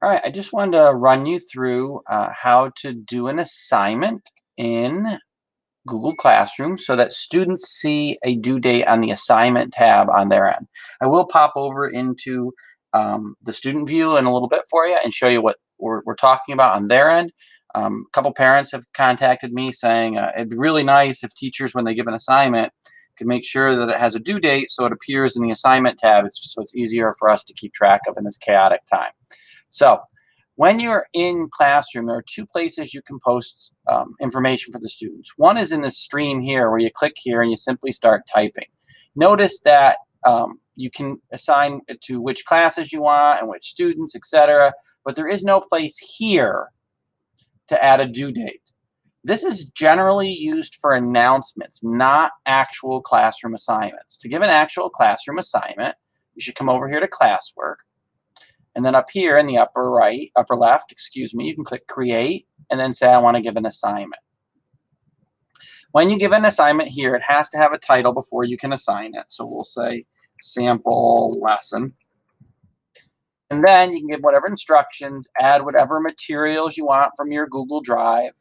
All right, I just wanted to run you through how to do an assignment in Google Classroom so that students see a due date on the assignment tab on their end. I will pop over into the student view in a little bit for you and show you what we're talking about on their end. A couple parents have contacted me saying it'd be really nice if teachers, when they give an assignment, could make sure that it has a due date so it appears in the assignment tab. So it's easier for us to keep track of in this chaotic time. So when you're in Classroom, there are two places you can post information for the students. One is in the stream here, where you click here and you simply start typing. Notice that you can assign it to which classes you want and which students, etc. But there is no place here to add a due date. This is generally used for announcements, not actual classroom assignments. To give an actual classroom assignment, you should come over here to classwork. And then up here in the upper left, you can click create and then say I want to give an assignment. When you give an assignment here, it has to have a title before you can assign it. So we'll say sample lesson. And then you can give whatever instructions, add whatever materials you want from your Google Drive.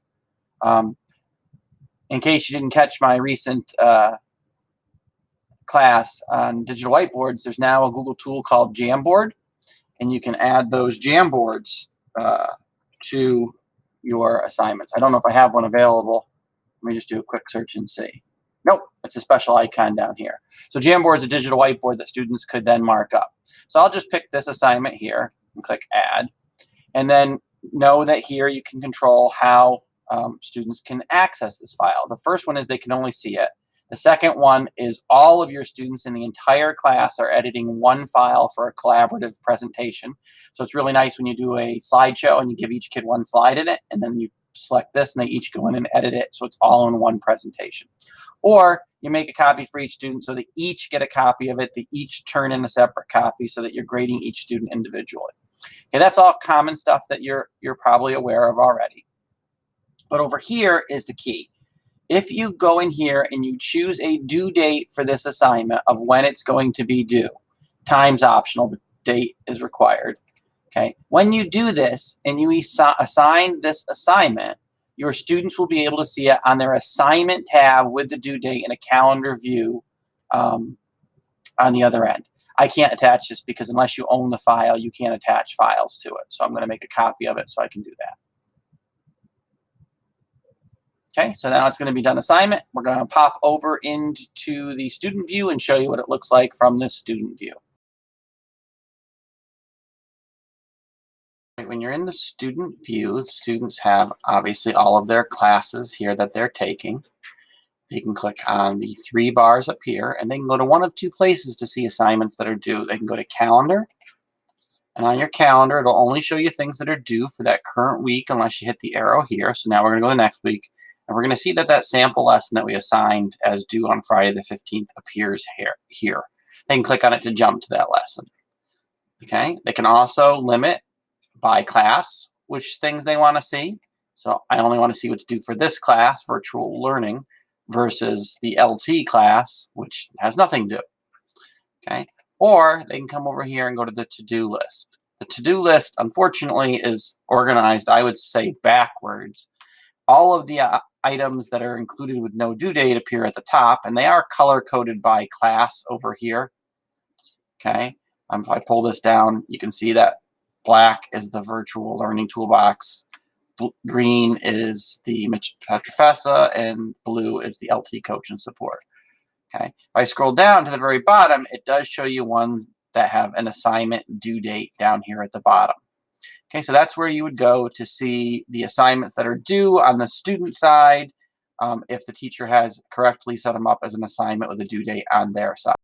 In case you didn't catch my recent class on digital whiteboards, there's now a Google tool called Jamboard. And you can add those Jamboards to your assignments. I don't know if I have one available. Let me just do a quick search and see. Nope, it's a special icon down here. So Jamboard is a digital whiteboard that students could then mark up. So I'll just pick this assignment here and click Add. And then know that here you can control how students can access this file. The first one is they can only see it. The second one is all of your students in the entire class are editing one file for a collaborative presentation. So it's really nice when you do a slideshow and you give each kid one slide in it, and then you select this and they each go in and edit it so it's all in one presentation. Or you make a copy for each student so they each get a copy of it, they each turn in a separate copy so that you're grading each student individually. Okay, that's all common stuff that you're probably aware of already. But over here is the key. If you go in here and you choose a due date for this assignment of when it's going to be due, time's optional, but date is required. Okay. When you do this and you assign this assignment, your students will be able to see it on their assignment tab with the due date in a calendar view on the other end. I can't attach this because unless you own the file, you can't attach files to it. So I'm going to make a copy of it so I can do that. Okay, so now it's going to be done assignment. We're going to pop over into the student view and show you what it looks like from the student view. When you're in the student view, the students have obviously all of their classes here that they're taking. They can click on the three bars up here, and they can go to one of two places to see assignments that are due. They can go to calendar, and on your calendar, it'll only show you things that are due for that current week unless you hit the arrow here. So now we're going to go to the next week. And we're going to see that that sample lesson that we assigned as due on Friday the 15th appears here. They can click on it to jump to that lesson. Okay. They can also limit by class which things they want to see. So I only want to see what's due for this class, virtual learning, versus the LT class, which has nothing due. Okay. Or they can come over here and go to the to-do list. The to-do list, unfortunately, is organized, I would say, backwards. All of the items that are included with no due date appear at the top, and they are color-coded by class over here. Okay, if I pull this down, you can see that black is the virtual learning toolbox, green is the Petrofessa, and blue is the LT coach and support. Okay, if I scroll down to the very bottom, it does show you ones that have an assignment due date down here at the bottom. Okay, so that's where you would go to see the assignments that are due on the student side if the teacher has correctly set them up as an assignment with a due date on their side.